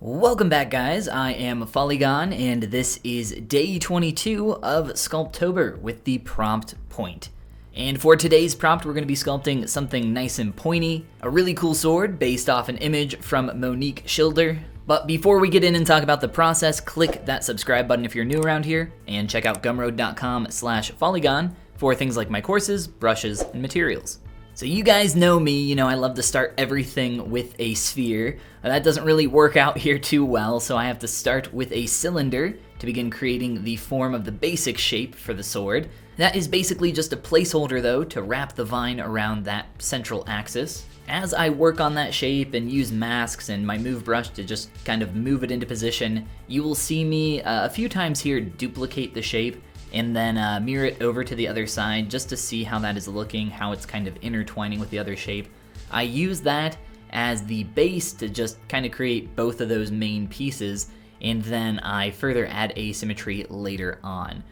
Welcome back, guys. I am Follygon, and this is day 22 of Sculptober with the prompt point. And for today's prompt, we're going to be sculpting something nice and pointy, a really cool sword based off an image from Monique Schilder. But before we get in and talk about the process, click that subscribe button if you're new around here, and check out gumroad.com/Follygon for things like my courses, brushes, and materials. So you guys know me, I love to start everything with a sphere. That doesn't really work out here too well, so I have to start with a cylinder to begin creating the form of the basic shape for the sword. That is basically just a placeholder though to wrap the vine around that central axis. As I work on that shape and use masks and my move brush to just kind of move it into position, you will see me a few times here duplicate the shape and then mirror it over to the other side just to see how that is looking, how it's kind of intertwining with the other shape. I use that as the base to just kind of create both of those main pieces, and then I further add asymmetry later on.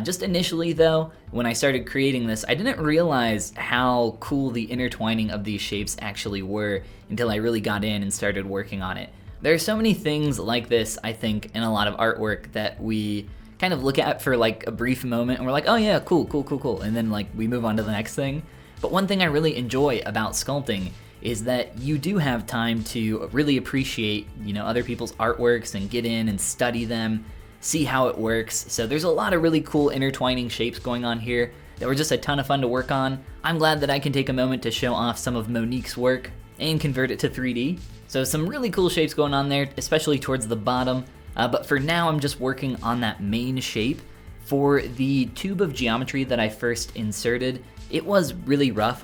Just initially though, when I started creating this, I didn't realize how cool the intertwining of these shapes actually were until I really got in and started working on it. There are so many things like this, I think, in a lot of artwork that we kind of look at for like a brief moment and we're like, oh yeah, cool, and then like we move on to the next thing. But one thing I really enjoy about sculpting is that you do have time to really appreciate, other people's artworks and get in and study them, see how it works. So there's a lot of really cool intertwining shapes going on here that were just a ton of fun to work on. I'm glad that I can take a moment to show off some of Monique's work and convert it to 3D. So some really cool shapes going on there, especially towards the bottom. But for now, I'm just working on that main shape. For the tube of geometry that I first inserted, it was a really rough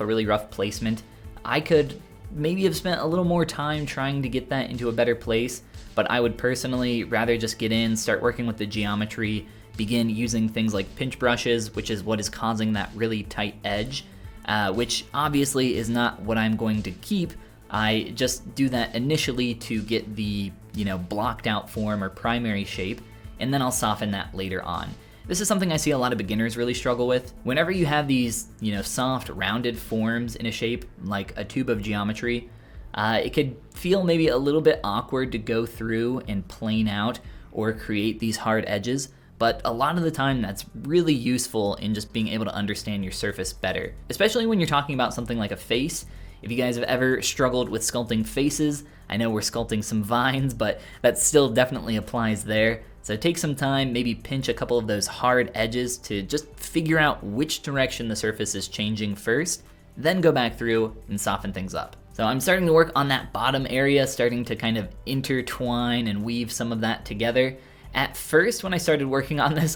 placement. I could maybe have spent a little more time trying to get that into a better place, but I would personally rather just get in, start working with the geometry, begin using things like pinch brushes, which is what is causing that really tight edge, which obviously is not what I'm going to keep. I just do that initially to get the, blocked out form or primary shape, and then I'll soften that later on. This is something I see a lot of beginners really struggle with. Whenever you have these, soft, rounded forms in a shape, like a tube of geometry, it could feel maybe a little bit awkward to go through and plane out or create these hard edges, but a lot of the time that's really useful in just being able to understand your surface better, especially when you're talking about something like a face. If you guys have ever struggled with sculpting faces, I know we're sculpting some vines, but that still definitely applies there. So take some time, maybe pinch a couple of those hard edges to just figure out which direction the surface is changing first, then go back through and soften things up. So I'm starting to work on that bottom area, starting to kind of intertwine and weave some of that together. At first, when I started working on this,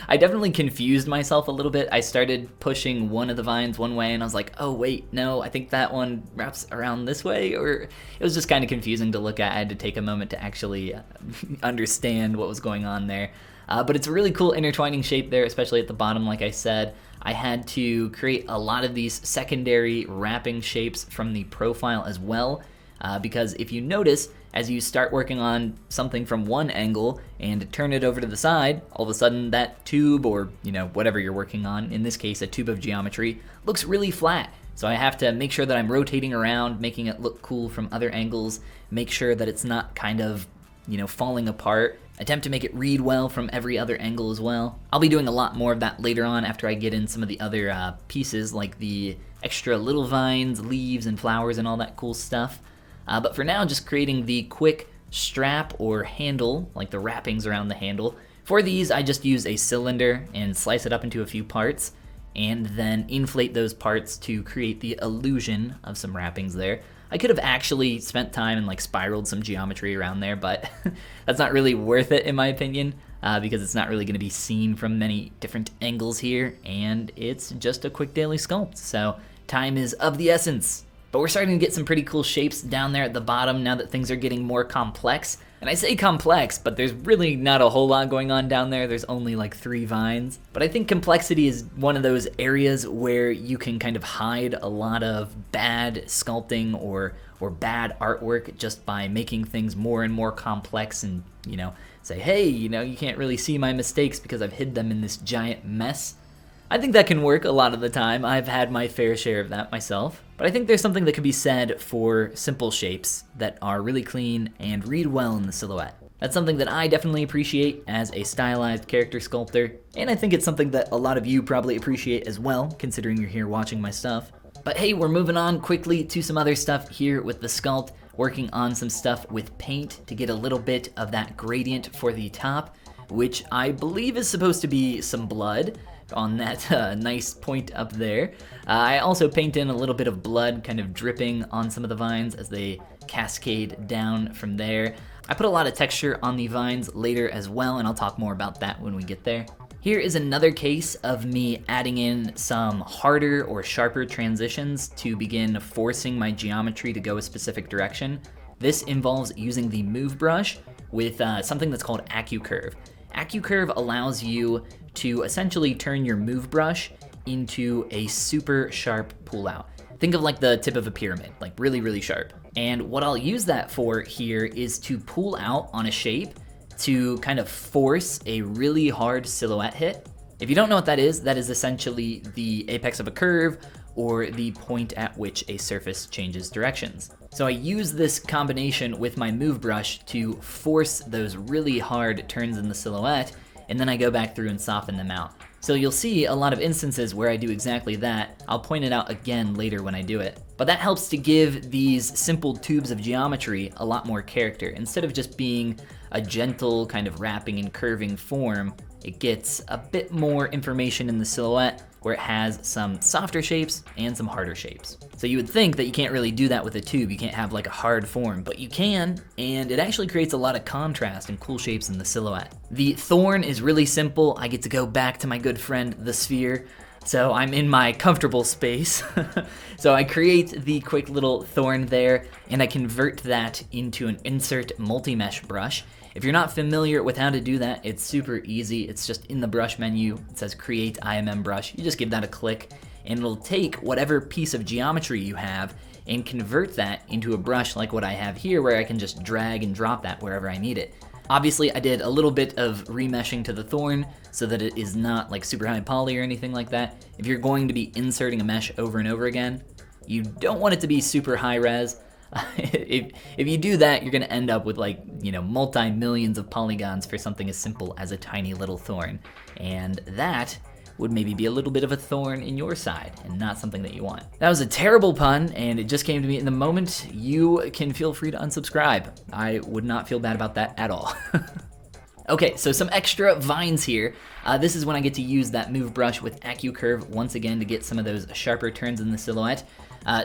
I definitely confused myself a little bit. I started pushing one of the vines one way, and I was like, oh wait, no, I think that one wraps around this way, or it was just kind of confusing to look at. I had to take a moment to actually understand what was going on there. But it's a really cool intertwining shape there, especially at the bottom, like I said. I had to create a lot of these secondary wrapping shapes from the profile as well, because if you notice, as you start working on something from one angle and turn it over to the side, all of a sudden that tube or, whatever you're working on, in this case a tube of geometry, looks really flat. So I have to make sure that I'm rotating around, making it look cool from other angles, make sure that it's not kind of, falling apart. Attempt to make it read well from every other angle as well. I'll be doing a lot more of that later on after I get in some of the other pieces like the extra little vines, leaves, and flowers and all that cool stuff. But for now, just creating the quick strap or handle, like the wrappings around the handle. For these, I just use a cylinder and slice it up into a few parts, and then inflate those parts to create the illusion of some wrappings there. I could have actually spent time and spiraled some geometry around there, but that's not really worth it in my opinion, because it's not really going to be seen from many different angles here, and it's just a quick daily sculpt, so time is of the essence. But we're starting to get some pretty cool shapes down there at the bottom now that things are getting more complex. And I say complex, but there's really not a whole lot going on down there. There's only 3 vines. But I think complexity is one of those areas where you can kind of hide a lot of bad sculpting or bad artwork just by making things more and more complex and, say, hey, you can't really see my mistakes because I've hid them in this giant mess. I think that can work a lot of the time. I've had my fair share of that myself. But I think there's something that can be said for simple shapes that are really clean and read well in the silhouette. That's something that I definitely appreciate as a stylized character sculptor, and I think it's something that a lot of you probably appreciate as well, considering you're here watching my stuff. But hey, we're moving on quickly to some other stuff here with the sculpt, working on some stuff with paint to get a little bit of that gradient for the top, which I believe is supposed to be some blood on that nice point up there. I also paint in a little bit of blood kind of dripping on some of the vines as they cascade down from there. I put a lot of texture on the vines later as well, and I'll talk more about that when we get there. Here is another case of me adding in some harder or sharper transitions to begin forcing my geometry to go a specific direction. This involves using the move brush with something that's called AccuCurve. AccuCurve allows you to essentially turn your move brush into a super sharp pull out. Think of like the tip of a pyramid, like really, really sharp. And what I'll use that for here is to pull out on a shape to kind of force a really hard silhouette hit. If you don't know what that is essentially the apex of a curve or the point at which a surface changes directions. So I use this combination with my move brush to force those really hard turns in the silhouette, and then I go back through and soften them out. So you'll see a lot of instances where I do exactly that. I'll point it out again later when I do it. But that helps to give these simple tubes of geometry a lot more character. Instead of just being a gentle kind of wrapping and curving form, it gets a bit more information in the silhouette where it has some softer shapes and some harder shapes. So you would think that you can't really do that with a tube, you can't have like a hard form, but you can, and it actually creates a lot of contrast and cool shapes in the silhouette. The Thorn is really simple. I get to go back to my good friend, the sphere. So I'm in my comfortable space. So I create the quick little Thorn there, and I convert that into an insert multi-mesh brush. If you're not familiar with how to do that, it's super easy. It's just in the brush menu. It says create IMM brush. You just give that a click, and it'll take whatever piece of geometry you have and convert that into a brush like what I have here, where I can just drag and drop that wherever I need it. Obviously, I did a little bit of remeshing to the Thorn so that it is not like super high poly or anything like that. If you're going to be inserting a mesh over and over again, you don't want it to be super high res. If you do that, you're gonna end up with like, multi-millions of polygons for something as simple as a tiny little Thorn. And that would maybe be a little bit of a thorn in your side and not something that you want. That was a terrible pun, and it just came to me in the moment. You can feel free to unsubscribe. I would not feel bad about that at all. Okay, so some extra vines here. This is when I get to use that move brush with AccuCurve once again to get some of those sharper turns in the silhouette.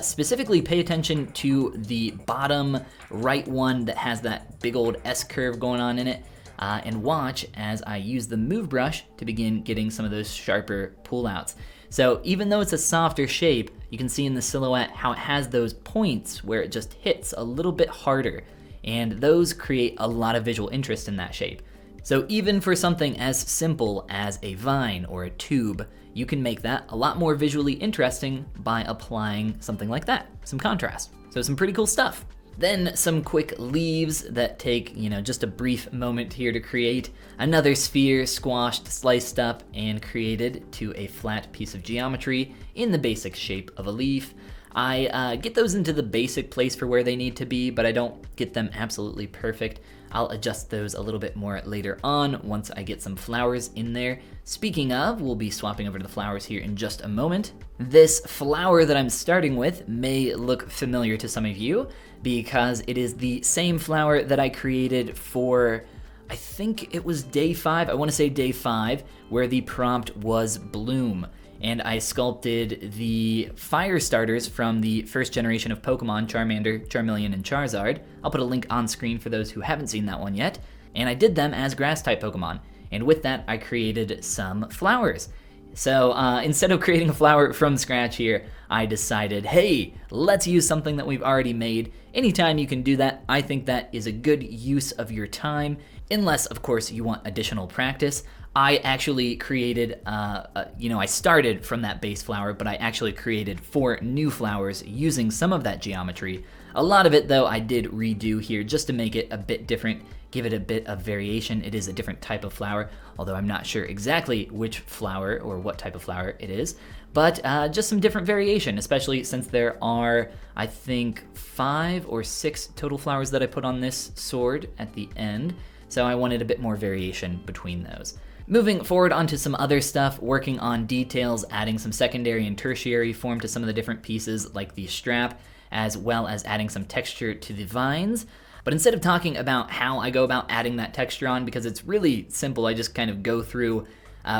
Specifically pay attention to the bottom right one that has that big old S curve going on in it, and watch as I use the move brush to begin getting some of those sharper pullouts. So even though it's a softer shape, you can see in the silhouette how it has those points where it just hits a little bit harder, and those create a lot of visual interest in that shape. So even for something as simple as a vine or a tube, you can make that a lot more visually interesting by applying something like that, some contrast. So some pretty cool stuff. Then some quick leaves that take, just a brief moment here to create. Another sphere squashed, sliced up, and created to a flat piece of geometry in the basic shape of a leaf. I get those into the basic place for where they need to be, but I don't get them absolutely perfect. I'll adjust those a little bit more later on once I get some flowers in there. Speaking of, we'll be swapping over to the flowers here in just a moment. This flower that I'm starting with may look familiar to some of you because it is the same flower that I created for, I think it was day 5, I want to say day 5, where the prompt was bloom. And I sculpted the fire starters from the first generation of Pokemon, Charmander, Charmeleon, and Charizard. I'll put a link on screen for those who haven't seen that one yet. And I did them as grass-type Pokemon. And with that, I created some flowers. So instead of creating a flower from scratch here, I decided, hey, let's use something that we've already made. Anytime you can do that, I think that is a good use of your time, unless, of course, you want additional practice. I actually created, I started from that base flower, but I actually created 4 new flowers using some of that geometry A lot of it, though, I did redo here just to make it a bit different, give it a bit of variation. It is a different type of flower, although I'm not sure exactly which flower or what type of flower it is, but just some different variation, especially since there are, I think, 5 or 6 total flowers that I put on this sword at the end, so I wanted a bit more variation between those. Moving forward onto some other stuff, working on details, adding some secondary and tertiary form to some of the different pieces like the strap, as well as adding some texture to the vines. But instead of talking about how I go about adding that texture on, because it's really simple, I just kind of go through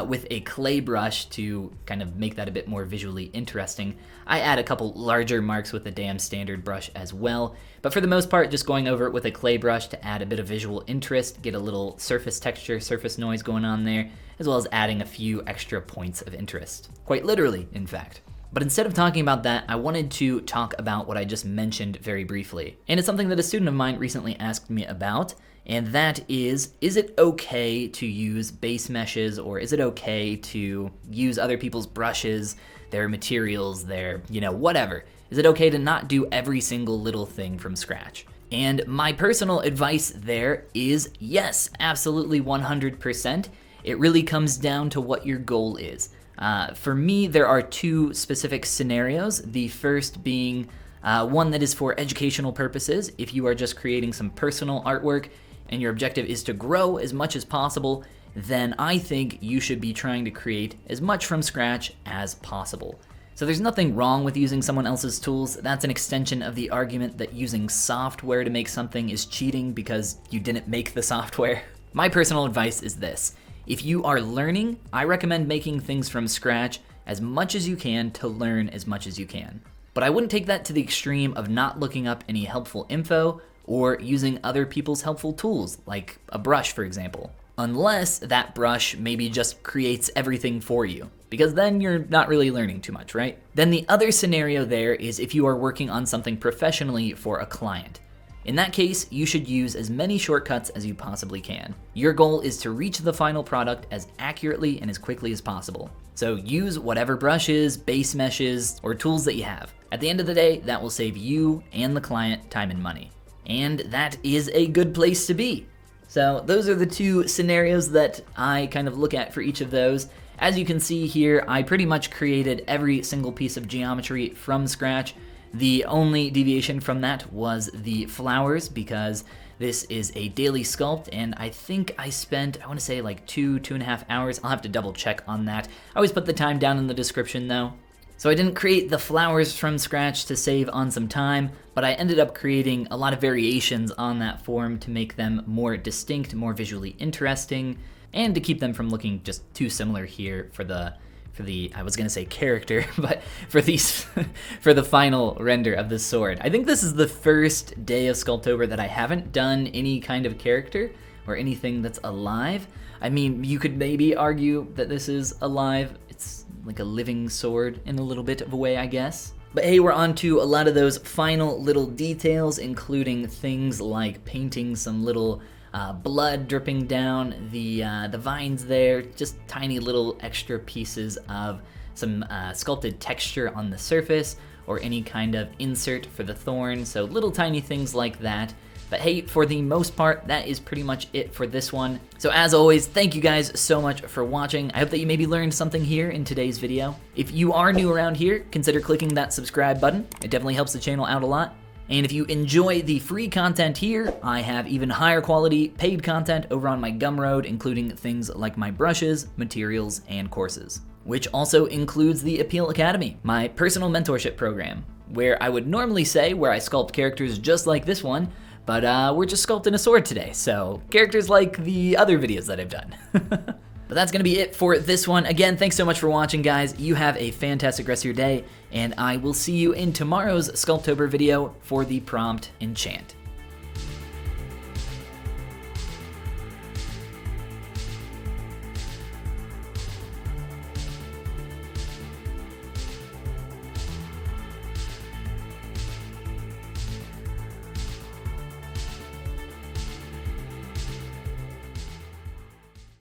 with a clay brush to kind of make that a bit more visually interesting. I add a couple larger marks with the damn standard brush as well, but for the most part, just going over it with a clay brush to add a bit of visual interest, get a little surface texture, surface noise going on there, as well as adding a few extra points of interest. Quite literally, in fact. But instead of talking about that, I wanted to talk about what I just mentioned very briefly. And it's something that a student of mine recently asked me about, and that is it okay to use base meshes, or is it okay to use other people's brushes, their materials, their, whatever? Is it okay to not do every single little thing from scratch? And my personal advice there is yes, absolutely 100%. It really comes down to what your goal is. For me, there are 2 specific scenarios. The first being one that is for educational purposes. If you are just creating some personal artwork and your objective is to grow as much as possible, then I think you should be trying to create as much from scratch as possible. So there's nothing wrong with using someone else's tools. That's an extension of the argument that using software to make something is cheating because you didn't make the software. My personal advice is this. If you are learning, I recommend making things from scratch as much as you can to learn as much as you can. But I wouldn't take that to the extreme of not looking up any helpful info or using other people's helpful tools, like a brush, for example. Unless that brush maybe just creates everything for you, because then you're not really learning too much, right? Then the other scenario there is if you are working on something professionally for a client. In that case, you should use as many shortcuts as you possibly can. Your goal is to reach the final product as accurately and as quickly as possible. So use whatever brushes, base meshes, or tools that you have. At the end of the day, that will save you and the client time and money. And that is a good place to be. So those are the 2 scenarios that I kind of look at for each of those. As you can see here, I pretty much created every single piece of geometry from scratch. The only deviation from that was the flowers, because this is a daily sculpt, and I think I spent, I want to say like 2.5 hours. I'll have to double check on that. I always put the time down in the description though. So I didn't create the flowers from scratch to save on some time, but I ended up creating a lot of variations on that form to make them more distinct, more visually interesting, and to keep them from looking just too similar here for the I was gonna say character, but for the final render of the sword. I think this is the first day of Sculptober that I haven't done any kind of character or anything that's alive. I mean, you could maybe argue that this is alive. It's like a living sword in a little bit of a way, I guess. But hey, we're on to a lot of those final little details, including things like painting some little blood dripping down the vines there, just tiny little extra pieces of some sculpted texture on the surface, or any kind of insert for the thorn, so little tiny things like that. But hey, for the most part, that is pretty much it for this one. So as always, thank you guys so much for watching. I hope that you maybe learned something here in today's video. If you are new around here, consider clicking that subscribe button. It definitely helps the channel out a lot. And if you enjoy the free content here, I have even higher quality paid content over on my Gumroad, including things like my brushes, materials, and courses, which also includes the Appeal Academy, my personal mentorship program, where I would normally say where I sculpt characters just like this one, but we're just sculpting a sword today, so characters like the other videos that I've done. But that's gonna be it for this one. Again, thanks so much for watching, guys. You have a fantastic rest of your day, and I will see you in tomorrow's Sculptober video for the prompt enchant.